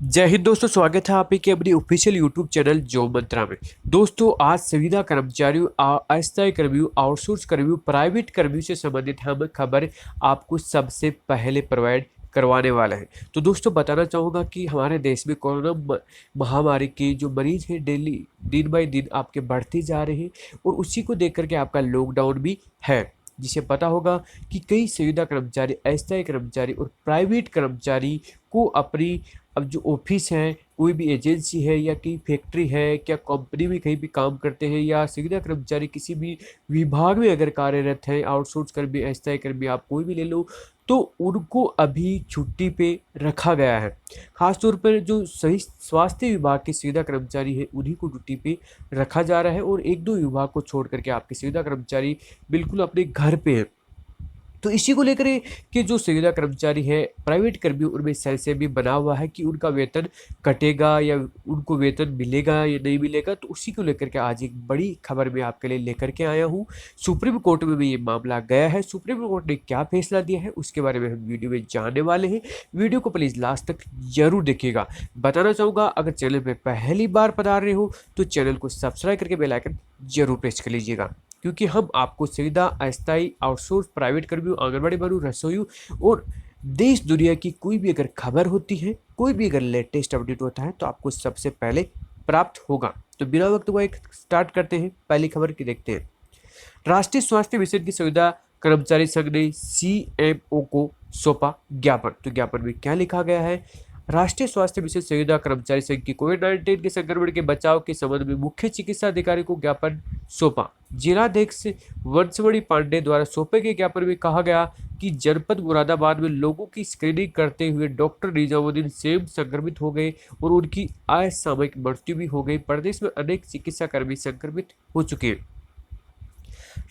जय हिंद दोस्तों, स्वागत है आप ही के अपनी ऑफिशियल यूट्यूब चैनल जॉब मंत्रा में। दोस्तों, आज संविदा कर्मचारियों, अस्थायी कर्मियों, आउटसोर्स कर्मियों, प्राइवेट कर्मियों से संबंधित हम खबर आपको सबसे पहले प्रोवाइड करवाने वाले हैं। तो दोस्तों, बताना चाहूँगा कि हमारे देश में कोरोना महामारी के जो मरीज हैं डेली दिन बाई दिन आपके बढ़ते जा रहे हैं और उसी को देख करके आपका लॉकडाउन भी है। जिसे पता होगा कि कई संविदा कर्मचारी, अस्थायी कर्मचारी और प्राइवेट कर्मचारी को अपनी अब जो ऑफिस है, कोई भी एजेंसी है या कहीं फैक्ट्री है, क्या कंपनी में कहीं भी काम करते हैं या संविदा कर्मचारी किसी भी विभाग में अगर कार्यरत हैं, आउटसोर्स कर्मी, अस्थायी कर्मी, आप कोई भी ले लो, तो उनको अभी छुट्टी पे रखा गया है। खासतौर पर जो सही स्वास्थ्य विभाग के संविदा कर्मचारी है उन्हीं को छुट्टी पे रखा जा रहा है और एक दो विभाग को छोड़ करके आपके संविदा कर्मचारी बिल्कुल अपने घर पे हैं। तो इसी को लेकर के जो संविदा कर्मचारी है, प्राइवेट कर्मी, उनमें संशय भी बना हुआ है कि उनका वेतन कटेगा या उनको वेतन मिलेगा या नहीं मिलेगा। तो उसी को लेकर के आज एक बड़ी खबर मैं आपके लिए लेकर के आया हूँ। सुप्रीम कोर्ट में भी ये मामला गया है। सुप्रीम कोर्ट ने क्या फैसला दिया है उसके बारे में हम वीडियो में जानने वाले हैं। वीडियो को प्लीज़ लास्ट तक जरूर देखिएगा। बताना चाहूँगा, अगर चैनल पर पहली बार पधार रहे हो तो चैनल को सब्सक्राइब करके बेल आइकन जरूर प्रेस कर लीजिएगा, क्योंकि हम आपको संविदा, अस्थायी, आउटसोर्स, प्राइवेट कर्मियों, आंगनबाड़ी बहू, रसोइयों और देश दुनिया की कोई भी अगर खबर होती है, कोई भी अगर लेटेस्ट अपडेट होता है तो आपको सबसे पहले प्राप्त होगा। तो बिना वक्त को एक स्टार्ट करते हैं, पहली खबर की देखते हैं। राष्ट्रीय स्वास्थ्य मिशन की संविदा कर्मचारी संघ ने सीएमओ को सौंपा ज्ञापन। तो ज्ञापन में क्या लिखा गया है? राष्ट्रीय स्वास्थ्य मिशन संविदा कर्मचारी संघ की कोविड-19 के संक्रमण के बचाव के संबंध में मुख्य चिकित्सा अधिकारी को ज्ञापन सौंपा। जिलाध्यक्ष वंशमणि पांडे द्वारा सौंपे गए ज्ञापन में कहा गया कि जनपद मुरादाबाद में लोगों की स्क्रीनिंग करते हुए डॉक्टर निजामुद्दीन स्वयं संक्रमित हो गए और उनकी असामयिक मृत्यु भी हो गई। प्रदेश में अनेक चिकित्सा कर्मी संक्रमित हो चुके हैं।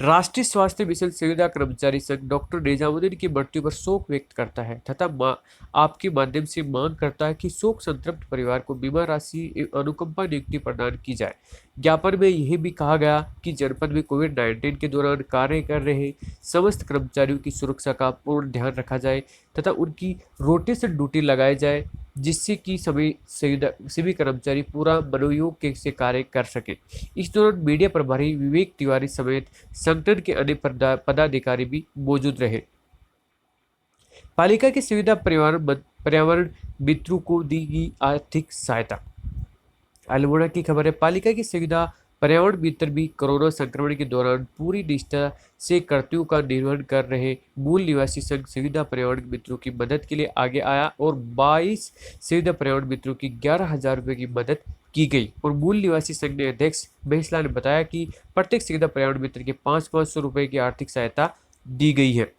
राष्ट्रीय स्वास्थ्य मिशन संविदा कर्मचारी संघ डॉक्टर निजामुद्दीन की मृत्यु पर शोक व्यक्त करता है तथा आपके माध्यम से मांग करता है कि शोक संतप्त परिवार को बीमा राशि एवं अनुकंपा नियुक्ति प्रदान की जाए। ज्ञापन में यह भी कहा गया कि जनपद में कोविड-19 के दौरान कार्य कर रहे समस्त कर्मचारियों की सुरक्षा का पूर्ण ध्यान रखा जाए तथा उनकी रोटेशन ड्यूटी लगाई जाए, जिससे कि सभी कर्मचारी पूरा मनोयोग से कार्य कर सके। इस दौरान मीडिया प्रभारी विवेक तिवारी समेत संगठन के अन्य पदाधिकारी भी मौजूद रहे। पालिका की सुविधा पर्यावरण मित्रों को दी गई आर्थिक सहायता। अल्मोड़ा की खबर है। पालिका की सुविधा पर्यावरण मित्र भी कोरोना संक्रमण के दौरान पूरी निष्ठा से कर्तव्यों का निर्वहन कर रहे मूल निवासी संघ सुविधा पर्यावरण मित्रों की मदद के लिए आगे आया और 22 सुविधा पर्यावरण मित्रों की 11,000 रुपये की मदद की गई। और मूल निवासी संघ के अध्यक्ष महेशलाल ने बताया कि प्रत्येक सुविधा पर्यावरण मित्र के 500 रुपये की आर्थिक सहायता दी गई है।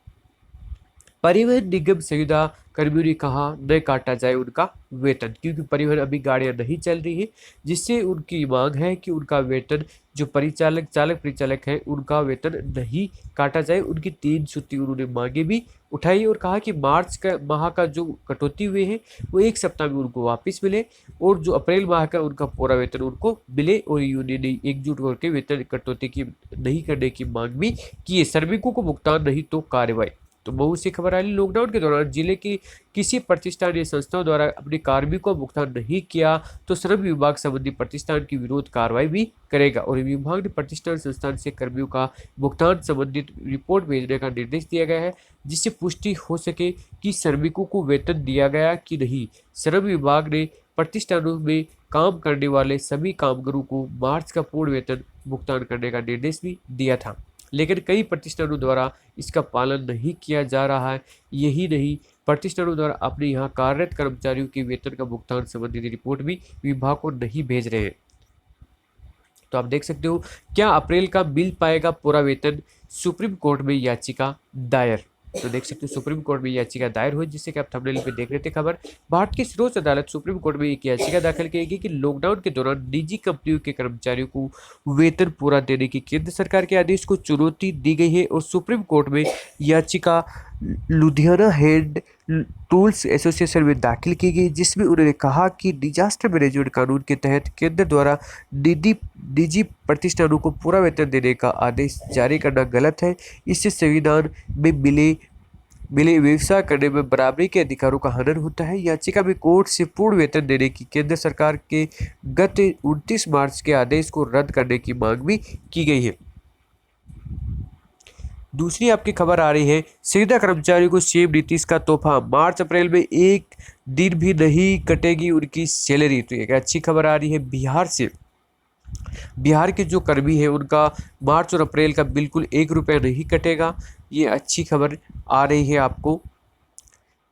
परिवहन निगम संविदा कर्मियों ने कहा न काटा जाए उनका वेतन, क्योंकि परिवहन अभी गाड़ियां नहीं चल रही है, जिससे उनकी मांग है कि उनका वेतन, जो चालक परिचालक है, उनका वेतन नहीं काटा जाए। उनकी 3 सूत्री उन्होंने मांगे भी उठाई और कहा कि मार्च का माह का जो कटौती हुए हैं वो 1 सप्ताह में उनको वापस मिले और जो अप्रैल माह का उनका पूरा वेतन उनको मिले। और यूनियन ने एकजुट होकर वेतन कटौती की नहीं करने की मांग भी की है। श्रमिकों को भुगतान नहीं तो कार्रवाई। तो बहुत सी खबर आई। लॉकडाउन के दौरान जिले की किसी प्रतिष्ठान या संस्थाओं द्वारा अपने कार्मिकों को भुगतान नहीं किया तो श्रम विभाग संबंधी प्रतिष्ठान की विरोध कार्रवाई भी करेगा और विभाग ने प्रतिष्ठान संस्थान से कर्मियों का भुगतान संबंधित रिपोर्ट भेजने का निर्देश दिया गया है, जिससे पुष्टि हो सके कि श्रमिकों को वेतन दिया गया कि नहीं। श्रम विभाग ने प्रतिष्ठानों में काम करने वाले सभी कामगारों को मार्च का पूर्ण वेतन भुगतान करने का निर्देश भी दिया था, लेकिन कई प्रतिष्ठानों द्वारा इसका पालन नहीं किया जा रहा है। यही नहीं, प्रतिष्ठानों द्वारा अपने यहाँ कार्यरत कर्मचारियों के वेतन का भुगतान संबंधित रिपोर्ट भी विभाग को नहीं भेज रहे हैं। तो आप देख सकते हो, क्या अप्रैल का मिल पाएगा पूरा वेतन? सुप्रीम कोर्ट में याचिका दायर। तो देख सकते हो सुप्रीम कोर्ट में याचिका दायर हुई, जिससे कि आप थंबनेल पे देख रहे थे खबर। भारत की सर्वोच्च अदालत सुप्रीम कोर्ट में एक याचिका दाखिल करेगी कि लॉकडाउन के दौरान निजी कंपनियों के कर्मचारियों को वेतन पूरा देने की केंद्र सरकार के आदेश को चुनौती दी गई है। और सुप्रीम कोर्ट में याचिका लुधियाना हैंड टूल्स एसोसिएशन में दाखिल की गई, जिसमें उन्होंने कहा कि डिजास्टर मैनेजमेंट कानून के तहत केंद्र द्वारा निजी प्रतिष्ठानों को पूरा वेतन देने का आदेश जारी करना गलत है। इससे संविधान में मिले मिले व्यवसाय करने में बराबरी के अधिकारों का हनन होता है। याचिका में कोर्ट से पूर्ण वेतन देने की केंद्र सरकार के गत 29 मार्च के आदेश को रद्द करने की मांग भी की गई है। दूसरी आपकी खबर आ रही है, संविदा कर्मचारियों को सीएम नीतीश का तोहफा, मार्च अप्रैल में एक दिन भी नहीं कटेगी उनकी सैलरी। तो एक अच्छी खबर आ रही है बिहार से। बिहार के जो कर्मी है उनका मार्च और अप्रैल का बिल्कुल 1 रुपया नहीं कटेगा। ये अच्छी खबर आ रही है आपको।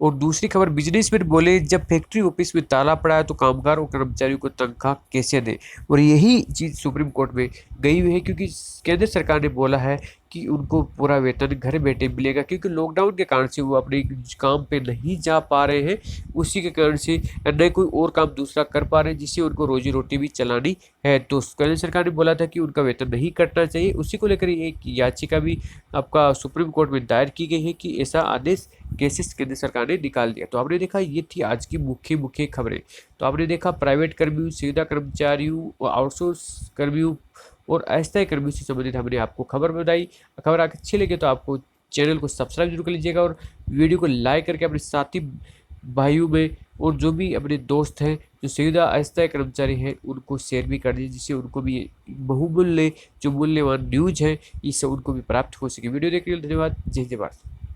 और दूसरी खबर, बिजनेसमैन बोले जब फैक्ट्री ऑफिस में ताला पड़ा है तो कामगार और कर्मचारियों को तनख्वाह कैसे दें। और यही चीज़ सुप्रीम कोर्ट में गई हुई है, क्योंकि केंद्र सरकार ने बोला है कि उनको पूरा वेतन घर बैठे मिलेगा, क्योंकि लॉकडाउन के कारण से वो अपने काम पे नहीं जा पा रहे हैं। उसी के कारण से न कोई और काम दूसरा कर पा रहे हैं, जिससे उनको रोजी रोटी भी चलानी है। तो केंद्र सरकार ने बोला था कि उनका वेतन नहीं कटना चाहिए। उसी को लेकर एक याचिका भी आपका सुप्रीम कोर्ट में दायर की गई है कि ऐसा आदेश कैसे केंद्र सरकार ने निकाल दिया। तो आपने देखा, ये थी आज की मुख्य खबरें। तो आपने देखा प्राइवेट कर्मियों, संविदा कर्मचारियों, आउटसोर्स कर्मियों और अस्थायी कर्मियों से संबंधित हमने आपको खबर बताई। खबर अच्छी लगे तो आपको चैनल को सब्सक्राइब जरूर कर लीजिएगा और वीडियो को लाइक करके अपने साथी भाइयों में और जो भी अपने दोस्त हैं जो संविदा अस्थायी कर्मचारी हैं उनको शेयर भी कर दीजिए, जिससे उनको भी बहुमूल्य जो मूल्यवान न्यूज है इससे उनको भी प्राप्त हो सके। वीडियो देखने के लिए धन्यवाद। जय जय भारत।